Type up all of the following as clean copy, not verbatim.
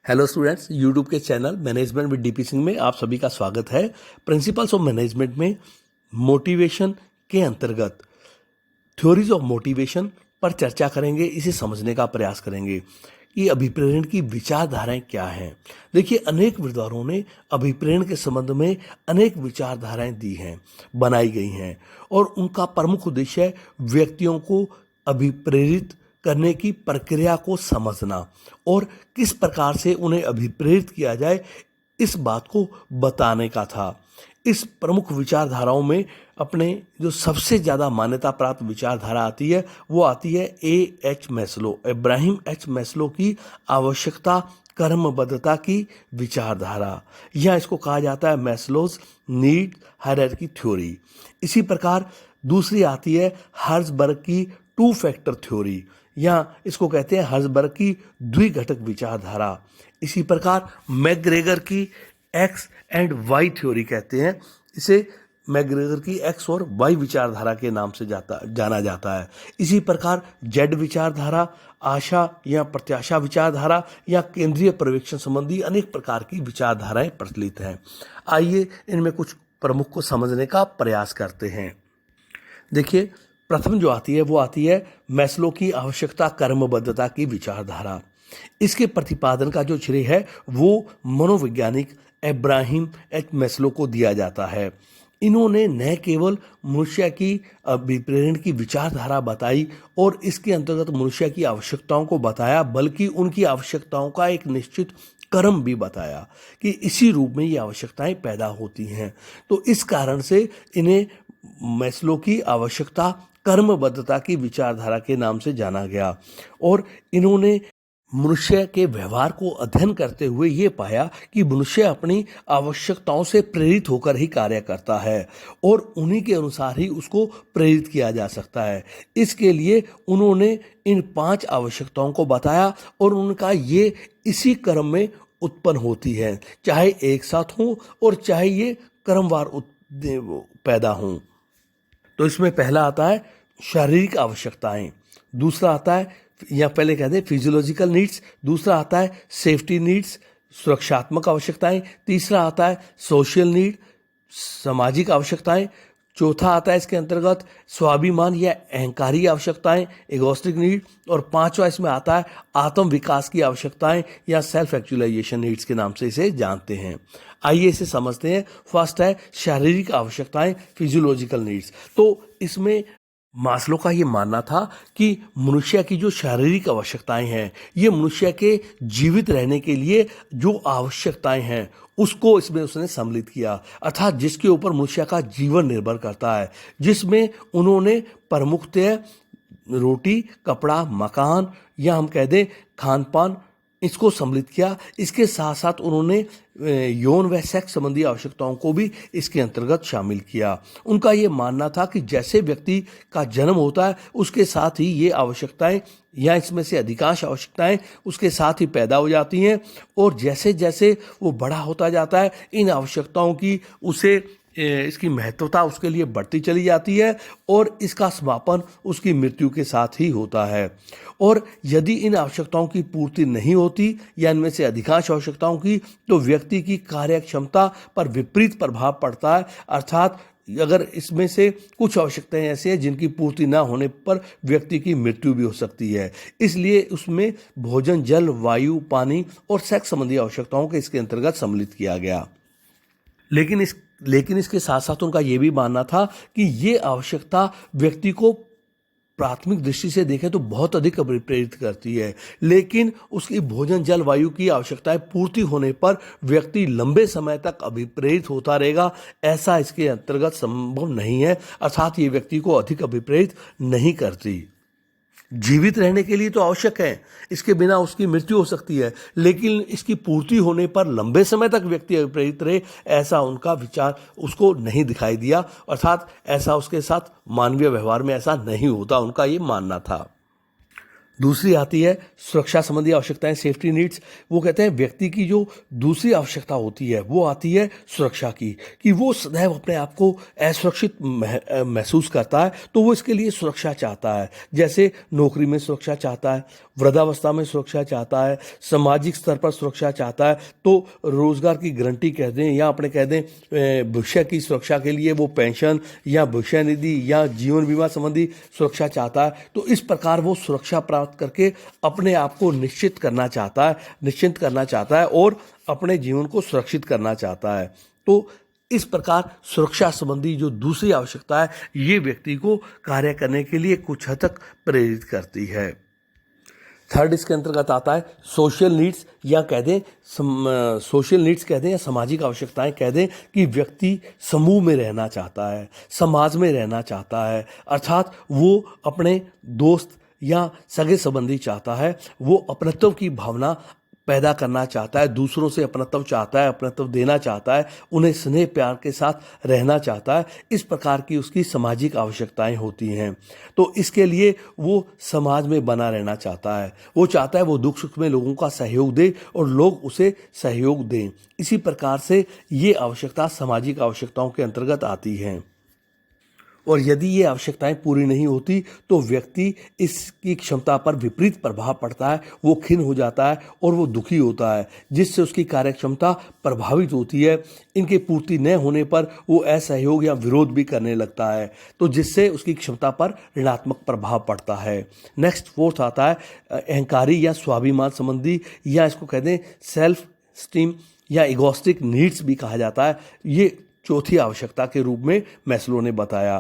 Hello students, YouTube के channel management with DP Singh में आप सभी का स्वागत है। प्रिंसिपल्स ऑफ मैनेजमेंट में मोटिवेशन के अंतर्गत थ्योरीज ऑफ मोटिवेशन पर चर्चा करेंगे। इसे समझने का प्रयास करेंगे कि अभिप्रेरण की विचारधाराएं क्या हैं। देखिए, अनेक विद्वानों ने अभिप्रेरण के संबंध में अनेक विचारधाराएं दी हैं, बनाई गई हैं, और उनका प्रमुख उद्देश्य है व्यक्तियों को अभिप्रेरित करने की प्रक्रिया को समझना और किस प्रकार से उन्हें अभिप्रेरित किया जाए, इस बात को बताने का था। इस प्रमुख विचारधाराओं में अपने जो सबसे ज़्यादा मान्यता प्राप्त विचारधारा आती है वो आती है H Maslow, Ibrahim H Maslow की आवश्यकता कर्मबद्धता की विचारधारा, या इसको कहा जाता है मैस्लोज नीड हायरार्की थ्योरी। इसी प्रकार दूसरी आती है हर्ज़बर्ग की टू फैक्टर थ्योरी, या इसको कहते हैं हर्ज़बर्ग की द्विघटक विचारधारा। इसी प्रकार मैकग्रेगर की एक्स एंड वाई थ्योरी कहते हैं, इसे मैकग्रेगर की एक्स और वाई विचारधारा के नाम से जाना जाता है। इसी प्रकार जेड विचारधारा, आशा या प्रत्याशा विचारधारा, या केंद्रीय पर्यवेक्षण संबंधी अनेक प्रकार की विचारधाराएं प्रचलित हैं। आइए इनमें कुछ प्रमुख को समझने का प्रयास करते हैं। देखिए, प्रथम जो आती है वो आती है मैस्लो की आवश्यकता कर्मबद्धता की विचारधारा। इसके प्रतिपादन का जो श्रेय है वो मनोवैज्ञानिक इब्राहिम एच मैस्लो को दिया जाता है। इन्होंने न केवल मनुष्य की अभिप्रेरण की विचारधारा बताई और इसके अंतर्गत मनुष्य की आवश्यकताओं को बताया, बल्कि उनकी आवश्यकताओं का एक निश्चित क्रम भी बताया कि इसी रूप में ये आवश्यकताएं पैदा होती हैं। तो इस कारण से इन्हें मैस्लो की आवश्यकता कर्मबद्धता की विचारधारा के नाम से जाना गया, और इन्होंने मनुष्य के व्यवहार को अध्ययन करते हुए ये पाया कि मनुष्य अपनी आवश्यकताओं से प्रेरित होकर ही कार्य करता है और उन्हीं के अनुसार ही उसको प्रेरित किया जा सकता है। इसके लिए उन्होंने इन 5 आवश्यकताओं को बताया और उनका ये इसी क्रम में उत्पन्न होती है, चाहे एक साथ हों और चाहे ये क्रमवार पैदा हों। तो इसमें पहला आता है शारीरिक आवश्यकताएं, दूसरा आता है, या पहले कहते हैं फिजियोलॉजिकल नीड्स, दूसरा आता है सेफ्टी नीड्स, सुरक्षात्मक आवश्यकताएं, तीसरा आता है सोशल नीड, सामाजिक आवश्यकताएं, चौथा आता है इसके अंतर्गत स्वाभिमान या अहंकारी आवश्यकताएं, एगोस्टिक नीड, और पांचवा इसमें आता है आत्म विकास की आवश्यकताएं या सेल्फ एक्चुअलाइजेशन नीड्स के नाम से इसे जानते हैं। आइए इसे समझते हैं। फर्स्ट है शारीरिक आवश्यकताएं, फिजियोलॉजिकल नीड्स। तो इसमें मास्लो का ये मानना था कि मनुष्य की जो शारीरिक आवश्यकताएं हैं, ये मनुष्य के जीवित रहने के लिए जो आवश्यकताएं हैं उसको इसमें उसने सम्मिलित किया, अर्थात जिसके ऊपर मनुष्य का जीवन निर्भर करता है, जिसमें उन्होंने प्रमुखतः रोटी, कपड़ा, मकान, या हम कह दें खान पान, इसको सम्मिलित किया। इसके साथ साथ उन्होंने यौन व सेक्स संबंधी आवश्यकताओं को भी इसके अंतर्गत शामिल किया। उनका ये मानना था कि जैसे व्यक्ति का जन्म होता है उसके साथ ही ये आवश्यकताएं, या इसमें से अधिकांश आवश्यकताएं उसके साथ ही पैदा हो जाती हैं, और जैसे जैसे वो बड़ा होता जाता है इन आवश्यकताओं की इसकी महत्वता उसके लिए बढ़ती चली जाती है, और इसका समापन उसकी मृत्यु के साथ ही होता है। और यदि इन आवश्यकताओं की पूर्ति नहीं होती या इनमें से अधिकांश आवश्यकताओं की, तो व्यक्ति की कार्य क्षमता पर विपरीत प्रभाव पड़ता है, अर्थात अगर इसमें से कुछ आवश्यकताएं ऐसी हैं जिनकी पूर्ति ना होने पर व्यक्ति की मृत्यु भी हो सकती है। इसलिए उसमें भोजन, जल, वायु, पानी और सेक्स संबंधी आवश्यकताओं को इसके अंतर्गत सम्मिलित किया गया। लेकिन इसके साथ साथ उनका यह भी मानना था कि ये आवश्यकता व्यक्ति को प्राथमिक दृष्टि से देखें तो बहुत अधिक प्रेरित करती है, लेकिन उसकी भोजन, जल, वायु की आवश्यकताएं पूर्ति होने पर व्यक्ति लंबे समय तक अभिप्रेरित होता रहेगा, ऐसा इसके अंतर्गत संभव नहीं है, अर्थात ये व्यक्ति को अधिक अभिप्रेरित नहीं करती। जीवित रहने के लिए तो आवश्यक है, इसके बिना उसकी मृत्यु हो सकती है, लेकिन इसकी पूर्ति होने पर लंबे समय तक व्यक्ति प्रेरित रहे, ऐसा उनका विचार उसको नहीं दिखाई दिया, अर्थात ऐसा उसके साथ मानवीय व्यवहार में ऐसा नहीं होता, उनका ये मानना था। दूसरी आती है सुरक्षा संबंधी आवश्यकताएं, सेफ्टी नीड्स। वो कहते हैं व्यक्ति की जो दूसरी आवश्यकता होती है वो आती है सुरक्षा की, कि वो सदैव अपने आप को असुरक्षित महसूस करता है, तो वो इसके लिए सुरक्षा चाहता है। जैसे नौकरी में सुरक्षा चाहता है, वृद्धावस्था में सुरक्षा चाहता है, सामाजिक स्तर पर सुरक्षा चाहता है, तो रोजगार की गारंटी कह दें या अपने कह दें भविष्य की सुरक्षा के लिए वो पेंशन या भविष्य निधि या जीवन बीमा संबंधी सुरक्षा चाहता है। तो इस प्रकार वो सुरक्षा प्राप्त करके अपने आप को निश्चिंत करना चाहता है और अपने जीवन को सुरक्षित करना चाहता है। तो इस प्रकार सुरक्षा संबंधी जो दूसरी आवश्यकता है, ये व्यक्ति को कार्य करने के लिए कुछ हद तक प्रेरित करती है। थर्ड इसके अंतर्गत आता है सोशल नीड्स या कह दें सोशल नीड्स कह दें या सामाजिक आवश्यकताएं कह दें कि व्यक्ति समूह में रहना चाहता है, समाज में रहना चाहता है, अर्थात वो अपने दोस्त या सगे संबंधी चाहता है, वो अपनत्व की भावना पैदा करना चाहता है, दूसरों से अपनत्व चाहता है, अपनत्व देना चाहता है, उन्हें स्नेह प्यार के साथ रहना चाहता है। इस प्रकार की उसकी सामाजिक आवश्यकताएं होती हैं। तो इसके लिए वो समाज में बना रहना चाहता है, वो चाहता है वो दुख सुख में लोगों का सहयोग दे और लोग उसे सहयोग दें। इसी प्रकार से ये आवश्यकता सामाजिक आवश्यकताओं के अंतर्गत आती हैं। और यदि ये आवश्यकताएं पूरी नहीं होती तो व्यक्ति इसकी क्षमता पर विपरीत प्रभाव पड़ता है, वो खिन्न हो जाता है और वो दुखी होता है, जिससे उसकी कार्य क्षमता प्रभावित होती है। इनकी पूर्ति न होने पर वो असहयोग या विरोध भी करने लगता है, तो जिससे उसकी क्षमता पर ऋणात्मक प्रभाव पड़ता है। नेक्स्ट फोर्थ आता है अहंकारी या स्वाभिमान संबंधी या इसको कह दें सेल्फ स्टीम या इगोस्टिक नीड्स भी कहा जाता है। ये चौथी आवश्यकता के रूप में मैस्लो ने बताया।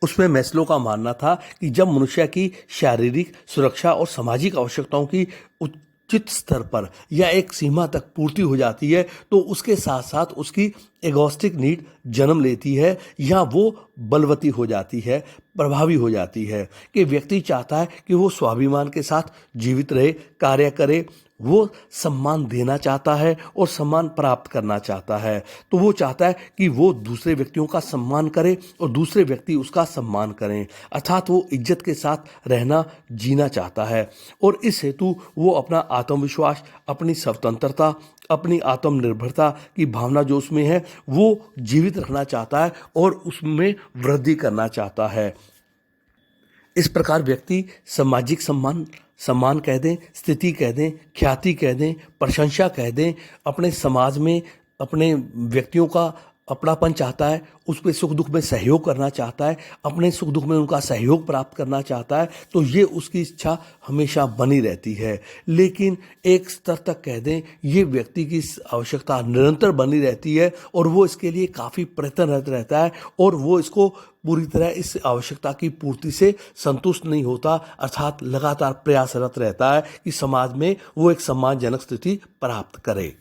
उसमें मैस्लो का मानना था कि जब मनुष्य की शारीरिक सुरक्षा और सामाजिक आवश्यकताओं की उचित स्तर पर या एक सीमा तक पूर्ति हो जाती है तो उसके साथ साथ उसकी एगोस्टिक नीड जन्म लेती है या वो बलवती हो जाती है, प्रभावी हो जाती है कि व्यक्ति चाहता है कि वो स्वाभिमान के साथ जीवित रहे, कार्य करे, वो सम्मान देना चाहता है और सम्मान प्राप्त करना चाहता है। तो वो चाहता है कि वो दूसरे व्यक्तियों का सम्मान करे और दूसरे व्यक्ति उसका सम्मान करें, अर्थात वो इज्जत के साथ रहना जीना चाहता है। और इस हेतु वो अपना आत्मविश्वास, अपनी स्वतंत्रता, अपनी आत्मनिर्भरता की भावना जो उसमें है वो जीवित रखना चाहता है और उसमें वृद्धि करना चाहता है। इस प्रकार व्यक्ति सामाजिक सम्मान कह दें, स्थिति कह दें, ख्याति कह दें, प्रशंसा कह दें, अपने समाज में अपने व्यक्तियों का अपनापन चाहता है, उस पर सुख दुख में सहयोग करना चाहता है, अपने सुख दुख में उनका सहयोग प्राप्त करना चाहता है। तो ये उसकी इच्छा हमेशा बनी रहती है। लेकिन एक स्तर तक कह दें ये व्यक्ति की आवश्यकता निरंतर बनी रहती है और वो इसके लिए काफ़ी प्रयत्नरत रहता है और वो इसको पूरी तरह इस आवश्यकता की पूर्ति से संतुष्ट नहीं होता, अर्थात लगातार प्रयासरत रहता है कि समाज में वो एक सम्मानजनक स्थिति प्राप्त करे।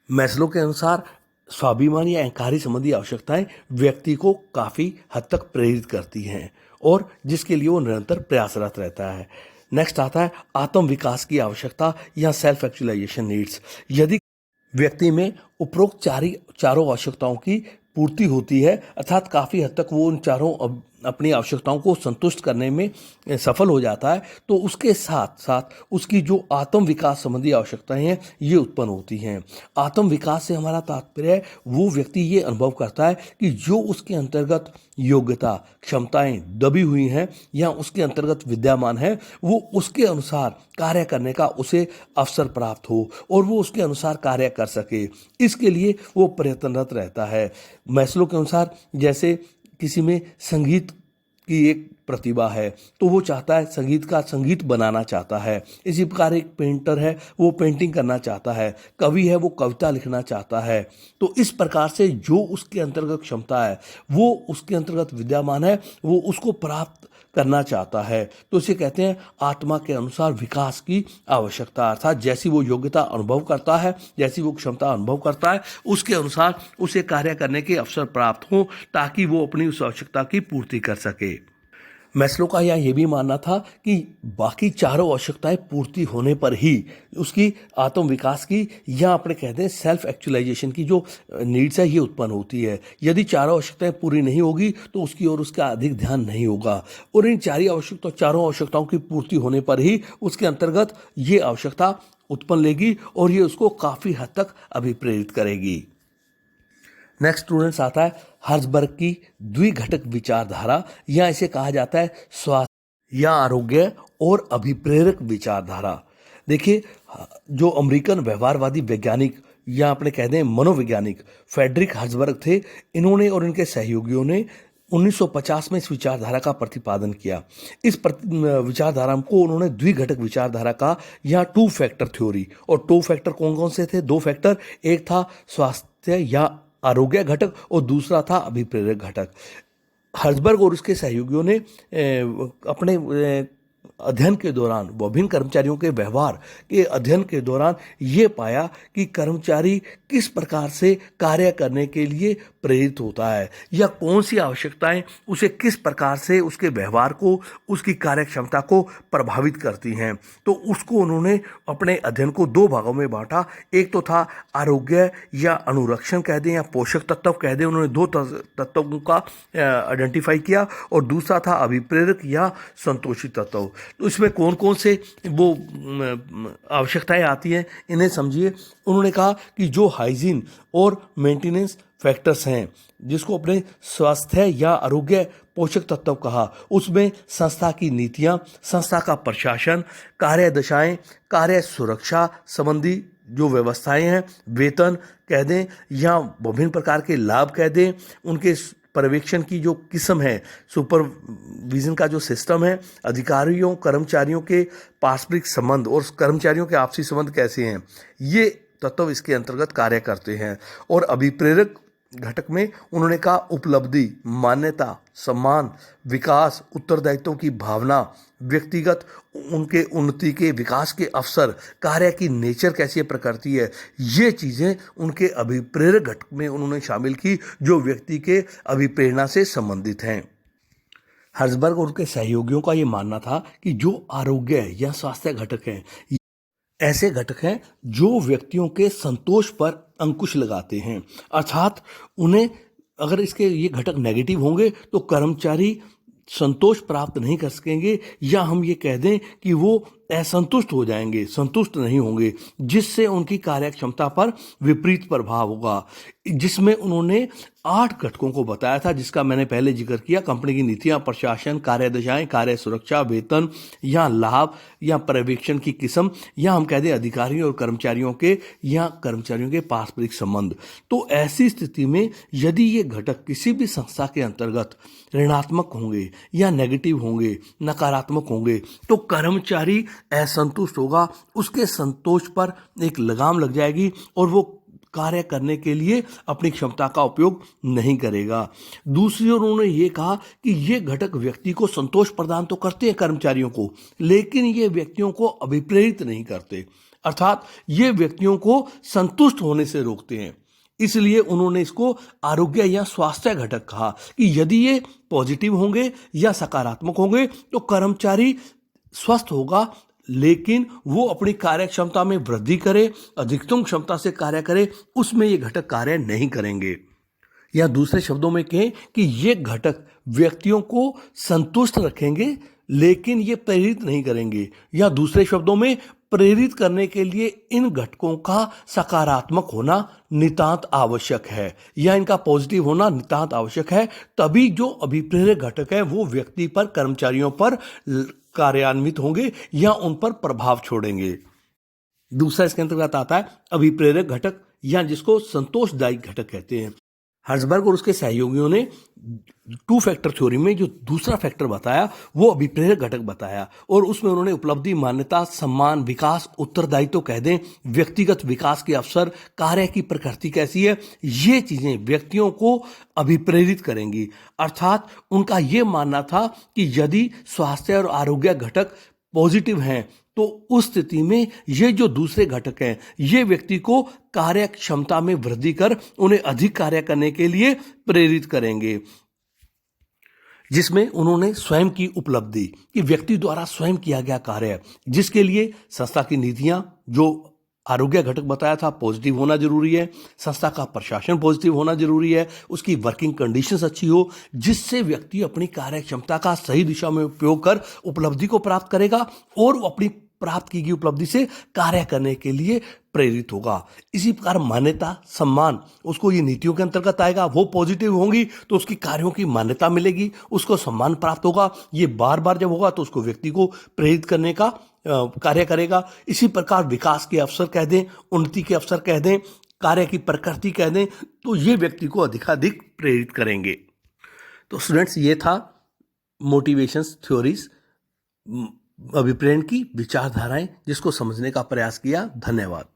मैस्लो के अनुसार स्वाभिमान या अहंकारी संबंधी आवश्यकताएं व्यक्ति को काफ़ी हद तक प्रेरित करती हैं और जिसके लिए वो निरंतर प्रयासरत रहता है। नेक्स्ट आता है आत्म विकास की आवश्यकता या सेल्फ एक्चुअलाइजेशन नीड्स। यदि व्यक्ति में उपरोक्त चारों आवश्यकताओं की पूर्ति होती है, अर्थात काफ़ी हद तक वो उन चारों अपनी आवश्यकताओं को संतुष्ट करने में सफल हो जाता है, तो उसके साथ साथ उसकी जो आत्म विकास संबंधी आवश्यकताएं हैं ये उत्पन्न होती हैं। आत्म विकास से हमारा तात्पर्य है वो व्यक्ति ये अनुभव करता है कि जो उसके अंतर्गत योग्यता, क्षमताएं दबी हुई हैं या उसके अंतर्गत विद्यमान है, वो उसके अनुसार कार्य करने का उसे अवसर प्राप्त हो और वो उसके अनुसार कार्य कर सके। इसके लिए वो प्रयत्नरत रहता है। मैस्लो के अनुसार जैसे किसी में संगीत की एक प्रतिभा है तो वो चाहता है संगीत बनाना चाहता है। इसी प्रकार एक पेंटर है वो पेंटिंग करना चाहता है, कवि है वो कविता लिखना चाहता है। तो इस प्रकार से जो उसके अंतर्गत क्षमता है, वो उसके अंतर्गत विद्यमान है, वो उसको प्राप्त करना चाहता है। तो इसे कहते हैं आत्मा के अनुसार विकास की आवश्यकता, अर्थात जैसी वो योग्यता अनुभव करता है, जैसी वो क्षमता अनुभव करता है, उसके अनुसार उसे कार्य करने के अवसर प्राप्त हो ताकि वो अपनी उस आवश्यकता की पूर्ति कर सके। मैस्लो का यहाँ ये भी मानना था कि बाकी चारों आवश्यकताएं पूर्ति होने पर ही उसकी आत्म विकास की या अपने कहते हैं सेल्फ एक्चुअलाइजेशन की जो नीड्स है ये उत्पन्न होती है। यदि चारों आवश्यकताएं पूरी नहीं होगी तो उसकी ओर उसका अधिक ध्यान नहीं होगा और इन चारों आवश्यकताओं की पूर्ति होने पर ही उसके अंतर्गत ये आवश्यकता उत्पन्न लेगी और ये उसको काफ़ी हद तक अभिप्रेरित करेगी। नेक्स्ट स्टूडेंट्स आता है हर्ज़बर्ग की द्विघटक विचारधारा या इसे कहा जाता है स्वास्थ्य या आरोग्य और अभिप्रेरक विचारधारा। देखिए, जो अमेरिकन व्यवहारवादी वैज्ञानिक या अपने कह दें मनोवैज्ञानिक फ्रेडरिक हर्ट्जबर्ग थे, इन्होंने और इनके सहयोगियों ने 1950 में इस विचारधारा का प्रतिपादन किया। विचारधारा को उन्होंने द्विघटक विचारधारा का या टू फैक्टर थ्योरी। और टू फैक्टर कौन कौन से थे? दो फैक्टर, एक था स्वास्थ्य या आरोग्य घटक और दूसरा था अभिप्रेरक घटक। हर्ट्जबर्ग और उसके सहयोगियों ने अपने अध्ययन के दौरान, विभिन्न कर्मचारियों के व्यवहार के अध्ययन के दौरान ये पाया कि कर्मचारी किस प्रकार से कार्य करने के लिए प्रेरित होता है या कौन सी आवश्यकताएं उसे किस प्रकार से उसके व्यवहार को, उसकी कार्यक्षमता को प्रभावित करती हैं। तो उसको उन्होंने अपने अध्ययन को दो भागों में बांटा। एक तो था आरोग्य या अनुरक्षण कह दें या पोषक तत्व कह दें, उन्होंने दो तत्वों का आइडेंटिफाई किया, और दूसरा था अभिप्रेरक या संतोषी तत्व। तो इसमें कौन कौन से वो आवश्यकताएं आती हैं, इन्हें समझिए। उन्होंने कहा कि जो हाइजीन और मेंटेनेंस फैक्टर्स हैं, जिसको अपने स्वास्थ्य या आरोग्य पोषक तत्व कहा, उसमें संस्था की नीतियां, संस्था का प्रशासन, कार्य दशाएं, कार्य सुरक्षा संबंधी जो व्यवस्थाएं हैं, वेतन कह दें या विभिन्न प्रकार के लाभ कह दें, उनके पर्यवेक्षण की जो किस्म है, सुपरविजन का जो सिस्टम है, अधिकारियों कर्मचारियों के पारस्परिक संबंध और कर्मचारियों के आपसी संबंध कैसे हैं, ये तत्व इसके अंतर्गत कार्य करते हैं। और अभिप्रेरक घटक में उन्होंने कहा उपलब्धि, मान्यता, सम्मान, विकास, उत्तरदायित्व की भावना, व्यक्तिगत उनके उन्नति के विकास के अवसर, कार्य की नेचर कैसी प्रकृति है, ये चीज़ें उनके अभिप्रेरक घटक में उन्होंने शामिल की, जो व्यक्ति के अभिप्रेरणा से संबंधित हैं। हर्ट्जबर्ग और उनके सहयोगियों का ये मानना था कि जो आरोग्य या स्वास्थ्य घटक हैं, ऐसे घटक हैं जो व्यक्तियों के संतोष पर अंकुश लगाते हैं। अर्थात उन्हें, अगर इसके ये घटक नेगेटिव होंगे तो कर्मचारी संतोष प्राप्त नहीं कर सकेंगे, या हम ये कह दें कि वो असंतुष्ट हो जाएंगे, संतुष्ट नहीं होंगे, जिससे उनकी कार्यक्षमता पर विपरीत प्रभाव होगा। जिसमें उन्होंने 8 घटकों को बताया था, जिसका मैंने पहले जिक्र किया। कंपनी की नीतियां, प्रशासन, कार्यदशाएं, कार्य सुरक्षा, वेतन या लाभ या पर्यवेक्षण की किस्म, या हम कह दें अधिकारियों और कर्मचारियों के या कर्मचारियों के पारस्परिक संबंध। तो ऐसी स्थिति में यदि ये घटक किसी भी संस्था के अंतर्गत ऋणात्मक होंगे या नेगेटिव होंगे, नकारात्मक होंगे, तो कर्मचारी असंतुष्ट होगा, उसके संतोष पर एक लगाम लग जाएगी और वो कार्य करने के लिए अपनी क्षमता का उपयोग नहीं करेगा। दूसरी ओर उन्होंने ये कहा कि ये घटक व्यक्ति को संतोष प्रदान तो करते हैं कर्मचारियों को, लेकिन ये व्यक्तियों को अभिप्रेरित नहीं करते, अर्थात ये व्यक्तियों को संतुष्ट होने से रोकते हैं। इसलिए उन्होंने इसको आरोग्य या स्वास्थ्य घटक कहा कि यदि ये पॉजिटिव होंगे या सकारात्मक होंगे तो कर्मचारी स्वस्थ होगा, लेकिन वो अपनी कार्य क्षमता में वृद्धि करे, अधिकतम क्षमता से कार्य करे, उसमें ये घटक कार्य नहीं करेंगे। या दूसरे शब्दों में कहें कि ये घटक व्यक्तियों को संतुष्ट रखेंगे, लेकिन ये प्रेरित नहीं करेंगे। या दूसरे शब्दों में, प्रेरित करने के लिए इन घटकों का सकारात्मक होना नितांत आवश्यक है, या इनका पॉजिटिव होना नितांत आवश्यक है। तभी जो अभिप्रेरक घटक है वो व्यक्ति पर, कर्मचारियों पर कार्यान्वित होंगे या उन पर प्रभाव छोड़ेंगे। दूसरा इसके अंतर्गत आता है अभिप्रेरक घटक, या जिसको संतोषदायी घटक कहते हैं। हर्ट्जबर्ग और उसके सहयोगियों ने 2 फैक्टर थ्योरी में जो दूसरा फैक्टर बताया वो अभिप्रेरक घटक बताया, और उसमें उन्होंने उपलब्धि, मान्यता, सम्मान, विकास, उत्तरदायित्व कह दें, व्यक्तिगत विकास के अवसर, कार्य की प्रकृति कैसी है, ये चीजें व्यक्तियों को अभिप्रेरित करेंगी। अर्थात उनका ये मानना था कि यदि स्वास्थ्य और आरोग्य घटक पॉजिटिव हैं तो उस स्थिति में ये जो दूसरे घटक हैं ये व्यक्ति को कार्य क्षमता में वृद्धि कर उन्हें अधिक कार्य करने के लिए प्रेरित करेंगे, जिसमें उन्होंने स्वयं की उपलब्धि कि व्यक्ति द्वारा स्वयं किया गया कार्य, जिसके लिए संस्था की नीतियां, जो आरोग्य घटक बताया था, पॉजिटिव होना जरूरी है, संस्था का प्रशासन पॉजिटिव होना जरूरी है, उसकी वर्किंग कंडीशंस अच्छी हो, जिससे व्यक्ति अपनी कार्य क्षमता का सही दिशा में उपयोग कर उपलब्धि को प्राप्त करेगा और वो अपनी प्राप्त की गई उपलब्धि से कार्य करने के लिए प्रेरित होगा। इसी प्रकार मान्यता, सम्मान, उसको ये नीतियों के अंतर्गत आएगा। वो पॉजिटिव होंगी तो उसकी कार्यों की मान्यता मिलेगी, उसको सम्मान प्राप्त होगा। ये बार बार जब होगा तो उसको व्यक्ति को प्रेरित करने का कार्य करेगा। इसी प्रकार विकास के अवसर कह दें, उन्नति के अवसर कह दें, कार्य की प्रकृति कह दें, तो ये व्यक्ति को अधिकाधिक प्रेरित करेंगे। तो स्टूडेंट्स, ये था मोटिवेशंस थ्योरीज, अभिप्रेरण की विचारधाराएं, जिसको समझने का प्रयास किया। धन्यवाद।